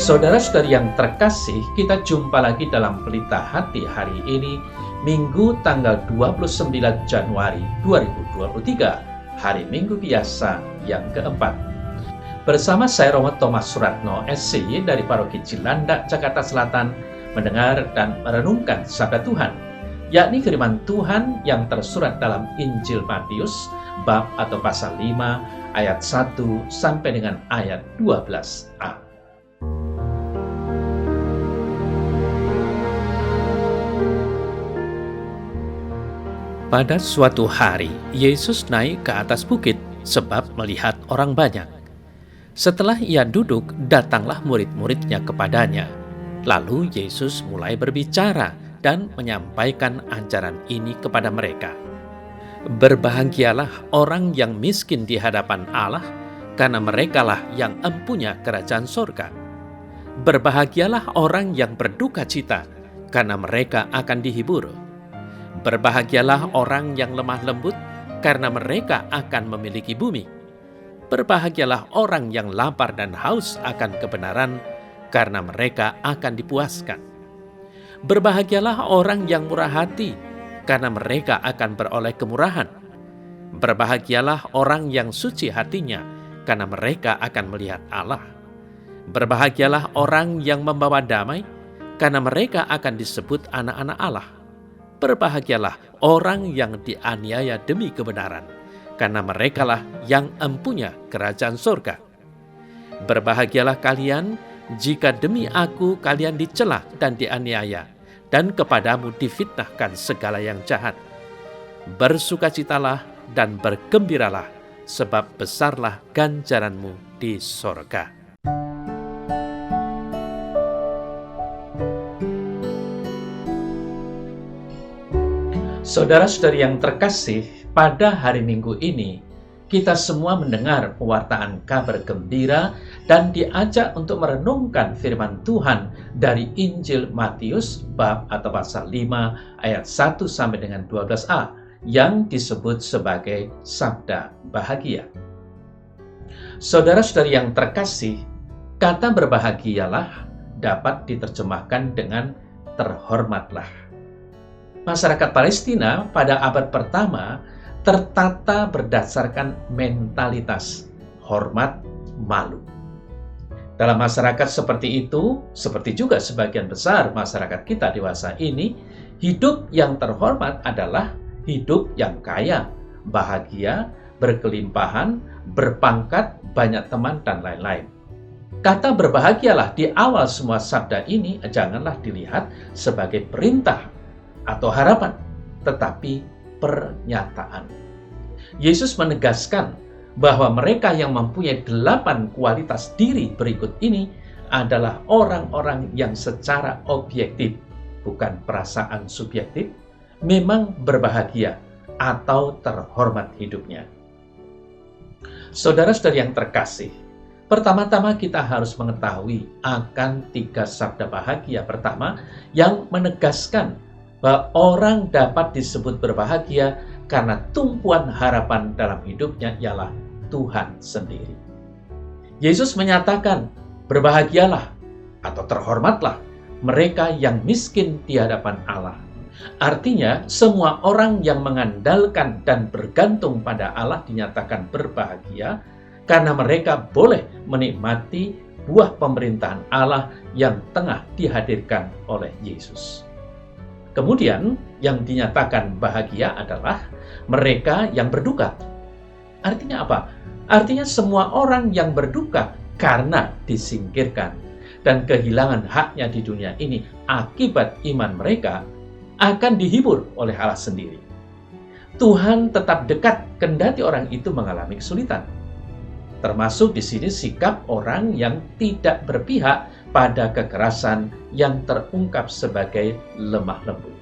Saudara-saudari yang terkasih, kita jumpa lagi dalam Pelita Hati hari ini, Minggu tanggal 29 Januari 2023, hari Minggu biasa yang keempat. Bersama saya Romo Thomas Suratno, SC dari Paroki Cilandak, Jakarta Selatan, mendengar dan merenungkan sabda Tuhan, yakni firman Tuhan yang tersurat dalam Injil Matius, bab atau pasal 5, ayat 1 sampai dengan ayat 12a. Pada suatu hari, Yesus naik ke atas bukit sebab melihat orang banyak. Setelah ia duduk, datanglah murid-muridnya kepadanya. Lalu Yesus mulai berbicara dan menyampaikan ajaran ini kepada mereka. Berbahagialah orang yang miskin di hadapan Allah, karena merekalah yang empunya kerajaan sorga. Berbahagialah orang yang berduka cita, karena mereka akan dihibur. Berbahagialah orang yang lemah lembut, karena mereka akan memiliki bumi. Berbahagialah orang yang lapar dan haus akan kebenaran, karena mereka akan dipuaskan. Berbahagialah orang yang murah hati, karena mereka akan beroleh kemurahan. Berbahagialah orang yang suci hatinya, karena mereka akan melihat Allah. Berbahagialah orang yang membawa damai, karena mereka akan disebut anak-anak Allah. Berbahagialah orang yang dianiaya demi kebenaran, karena merekalah yang empunya kerajaan surga. Berbahagialah kalian jika demi aku kalian dicela dan dianiaya, dan kepadamu difitnahkan segala yang jahat. Bersukacitalah dan bergembiralah, sebab besarlah ganjaranmu di surga. Saudara-saudari yang terkasih, pada hari Minggu ini, kita semua mendengar pewartaan kabar gembira dan diajak untuk merenungkan firman Tuhan dari Injil Matius, bab atau pasal 5, ayat 1 sampai dengan 12a, yang disebut sebagai sabda bahagia. Saudara-saudari yang terkasih, kata berbahagialah dapat diterjemahkan dengan terhormatlah. Masyarakat Palestina pada abad pertama tertata berdasarkan mentalitas hormat malu. Dalam masyarakat seperti itu, seperti juga sebagian besar masyarakat kita dewasa ini, hidup yang terhormat adalah hidup yang kaya, bahagia, berkelimpahan, berpangkat, banyak teman, dan lain-lain. Kata berbahagialah di awal semua sabda ini janganlah dilihat sebagai perintah atau harapan, tetapi pernyataan. Yesus menegaskan bahwa mereka yang mempunyai 8 kualitas diri berikut ini adalah orang-orang yang secara objektif, bukan perasaan subjektif, memang berbahagia atau terhormat hidupnya. Saudara-saudari yang terkasih, pertama-tama kita harus mengetahui akan 3 sabda bahagia pertama yang menegaskan bahwa orang dapat disebut berbahagia karena tumpuan harapan dalam hidupnya ialah Tuhan sendiri. Yesus menyatakan, berbahagialah atau terhormatlah mereka yang miskin di hadapan Allah. Artinya, semua orang yang mengandalkan dan bergantung pada Allah dinyatakan berbahagia karena mereka boleh menikmati buah pemerintahan Allah yang tengah dihadirkan oleh Yesus. Kemudian yang dinyatakan bahagia adalah mereka yang berduka. Artinya apa? Artinya semua orang yang berduka karena disingkirkan dan kehilangan haknya di dunia ini akibat iman mereka akan dihibur oleh Allah sendiri. Tuhan tetap dekat kendati orang itu mengalami kesulitan. Termasuk di sini sikap orang yang tidak berpihak pada kekerasan yang terungkap sebagai lemah lembut.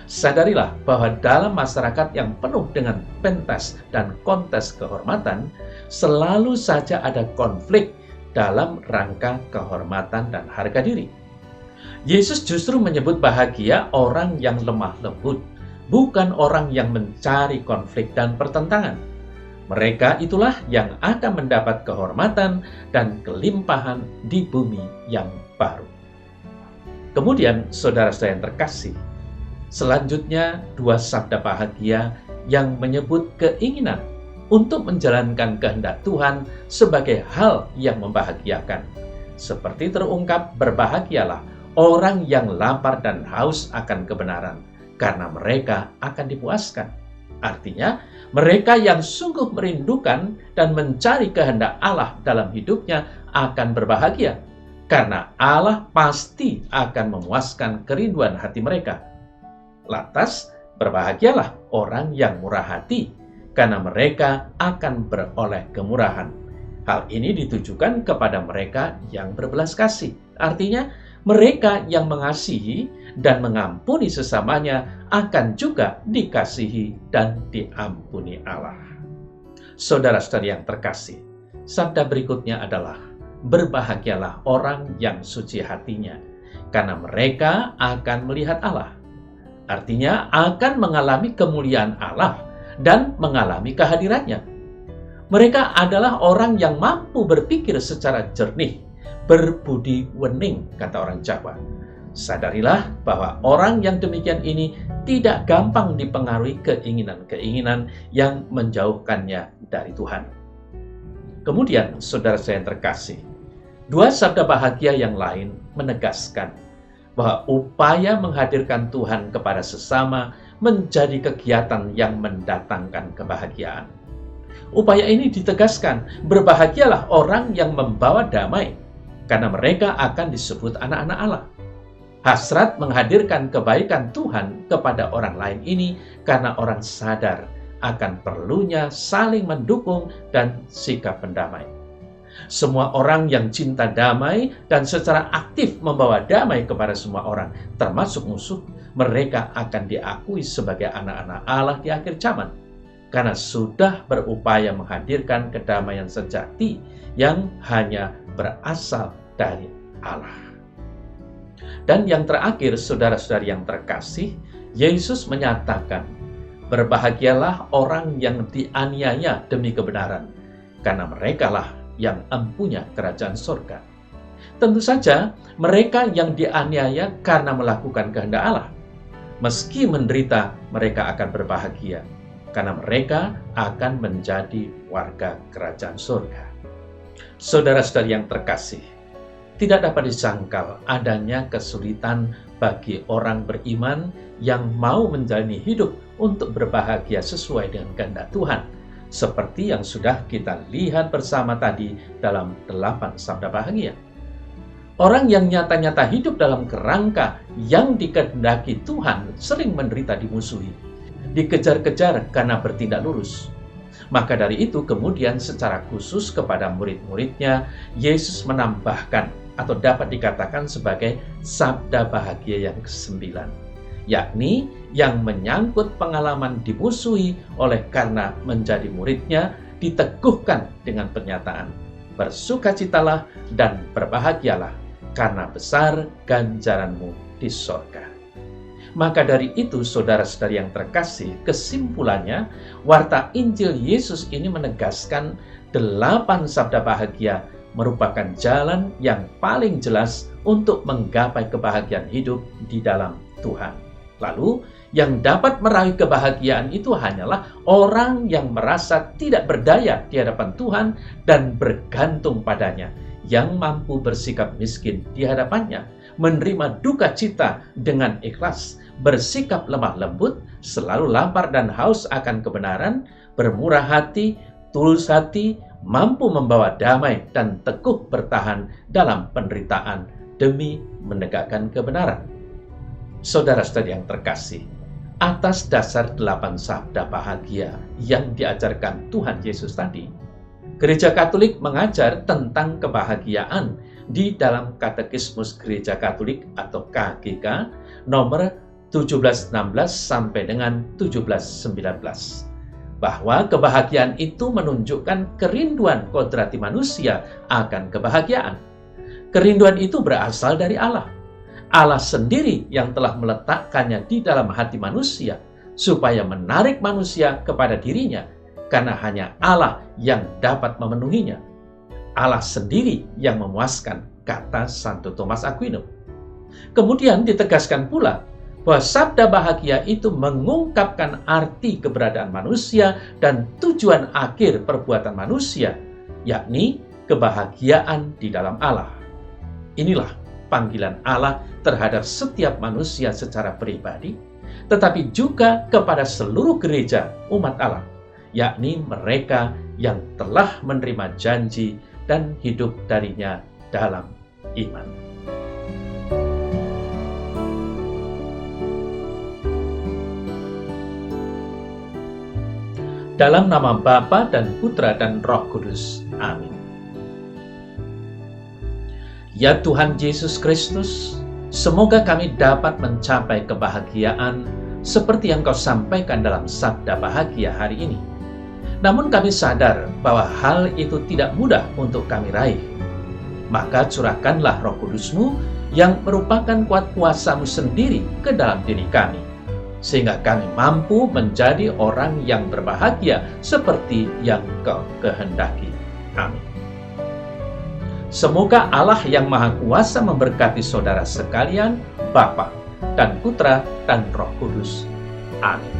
Sadarilah bahwa dalam masyarakat yang penuh dengan pentas dan kontes kehormatan, selalu saja ada konflik dalam rangka kehormatan dan harga diri. Yesus justru menyebut bahagia orang yang lemah lembut, bukan orang yang mencari konflik dan pertentangan. Mereka itulah yang akan mendapat kehormatan dan kelimpahan di bumi yang baru. Kemudian, saudara-saudara yang terkasih, selanjutnya dua sabda bahagia yang menyebut keinginan untuk menjalankan kehendak Tuhan sebagai hal yang membahagiakan. Seperti terungkap, berbahagialah orang yang lapar dan haus akan kebenaran, karena mereka akan dipuaskan. Artinya, mereka yang sungguh merindukan dan mencari kehendak Allah dalam hidupnya akan berbahagia, karena Allah pasti akan memuaskan kerinduan hati mereka. Lantas, berbahagialah orang yang murah hati, karena mereka akan beroleh kemurahan. Hal ini ditujukan kepada mereka yang berbelas kasih. Artinya, mereka yang mengasihi dan mengampuni sesamanya akan juga dikasihi dan diampuni Allah. Saudara-saudari yang terkasih, sabda berikutnya adalah, berbahagialah orang yang suci hatinya, karena mereka akan melihat Allah. Artinya, akan mengalami kemuliaan Allah dan mengalami kehadirannya. Mereka adalah orang yang mampu berpikir secara jernih, berbudi wening, kata orang Jawa. Sadarilah bahwa orang yang demikian ini tidak gampang dipengaruhi keinginan-keinginan yang menjauhkannya dari Tuhan. Kemudian, saudara saya yang terkasih, dua sabda bahagia yang lain menegaskan bahwa upaya menghadirkan Tuhan kepada sesama menjadi kegiatan yang mendatangkan kebahagiaan. Upaya ini ditegaskan, berbahagialah orang yang membawa damai, karena mereka akan disebut anak-anak Allah. Hasrat menghadirkan kebaikan Tuhan kepada orang lain ini karena orang sadar akan perlunya saling mendukung dan sikap pendamai. Semua orang yang cinta damai dan secara aktif membawa damai kepada semua orang, termasuk musuh, mereka akan diakui sebagai anak-anak Allah di akhir zaman, karena sudah berupaya menghadirkan kedamaian sejati yang hanya berasal dari Allah. Dan yang terakhir, saudara-saudari yang terkasih, Yesus menyatakan, berbahagialah orang yang dianiaya demi kebenaran, karena merekalah yang empunya kerajaan surga. Tentu saja, mereka yang dianiaya karena melakukan kehendak Allah, meski menderita, mereka akan berbahagia, karena mereka akan menjadi warga kerajaan surga. Saudara-saudari yang terkasih, tidak dapat disangkal adanya kesulitan bagi orang beriman yang mau menjalani hidup untuk berbahagia sesuai dengan kehendak Tuhan, seperti yang sudah kita lihat bersama tadi dalam 8 sabda bahagia. Orang yang nyata-nyata hidup dalam kerangka yang dikehendaki Tuhan sering menderita dimusuhi, dikejar-kejar karena bertindak lurus. Maka dari itu kemudian secara khusus kepada murid-muridnya, Yesus menambahkan atau dapat dikatakan sebagai sabda bahagia yang ke-9, yakni yang menyangkut pengalaman dimusuhi oleh karena menjadi muridnya, diteguhkan dengan pernyataan, bersukacitalah dan berbahagialah, karena besar ganjaranmu di sorga. Maka dari itu, saudara-saudari yang terkasih, kesimpulannya, warta Injil Yesus ini menegaskan 8 sabda bahagia merupakan jalan yang paling jelas untuk menggapai kebahagiaan hidup di dalam Tuhan. Lalu, yang dapat meraih kebahagiaan itu hanyalah orang yang merasa tidak berdaya di hadapan Tuhan dan bergantung padanya, yang mampu bersikap miskin di hadapannya, menerima duka cita dengan ikhlas, bersikap lemah lembut, selalu lapar dan haus akan kebenaran, bermurah hati, tulus hati, mampu membawa damai dan teguh bertahan dalam penderitaan demi menegakkan kebenaran. Saudara-saudari yang terkasih, atas dasar 8 sabda bahagia yang diajarkan Tuhan Yesus tadi, Gereja Katolik mengajar tentang kebahagiaan di dalam Katekismus Gereja Katolik atau KGK nomor 1716 sampai dengan 1719. Bahwa kebahagiaan itu menunjukkan kerinduan kodrati manusia akan kebahagiaan. Kerinduan itu berasal dari Allah. Allah sendiri yang telah meletakkannya di dalam hati manusia supaya menarik manusia kepada dirinya. karena hanya Allah yang dapat memenuhinya. Allah sendiri yang memuaskan, kata Santo Thomas Aquino. Kemudian ditegaskan pula bahwa sabda bahagia itu mengungkapkan arti keberadaan manusia dan tujuan akhir perbuatan manusia, yakni kebahagiaan di dalam Allah. Inilah panggilan Allah terhadap setiap manusia secara pribadi, tetapi juga kepada seluruh gereja umat Allah, yakni mereka yang telah menerima janji dan hidup darinya dalam iman. Dalam nama Bapa dan Putra dan Roh Kudus. Amin. Ya Tuhan Yesus Kristus, semoga kami dapat mencapai kebahagiaan seperti yang Kau sampaikan dalam sabda bahagia hari ini. Namun kami sadar bahwa hal itu tidak mudah untuk kami raih. Maka curahkanlah Roh Kudus-Mu yang merupakan kuat kuasa-Mu sendiri ke dalam diri kami, sehingga kami mampu menjadi orang yang berbahagia seperti yang Kau kehendaki. Amin. Semoga Allah yang Maha Kuasa memberkati saudara sekalian, Bapa dan Putra dan Roh Kudus. Amin.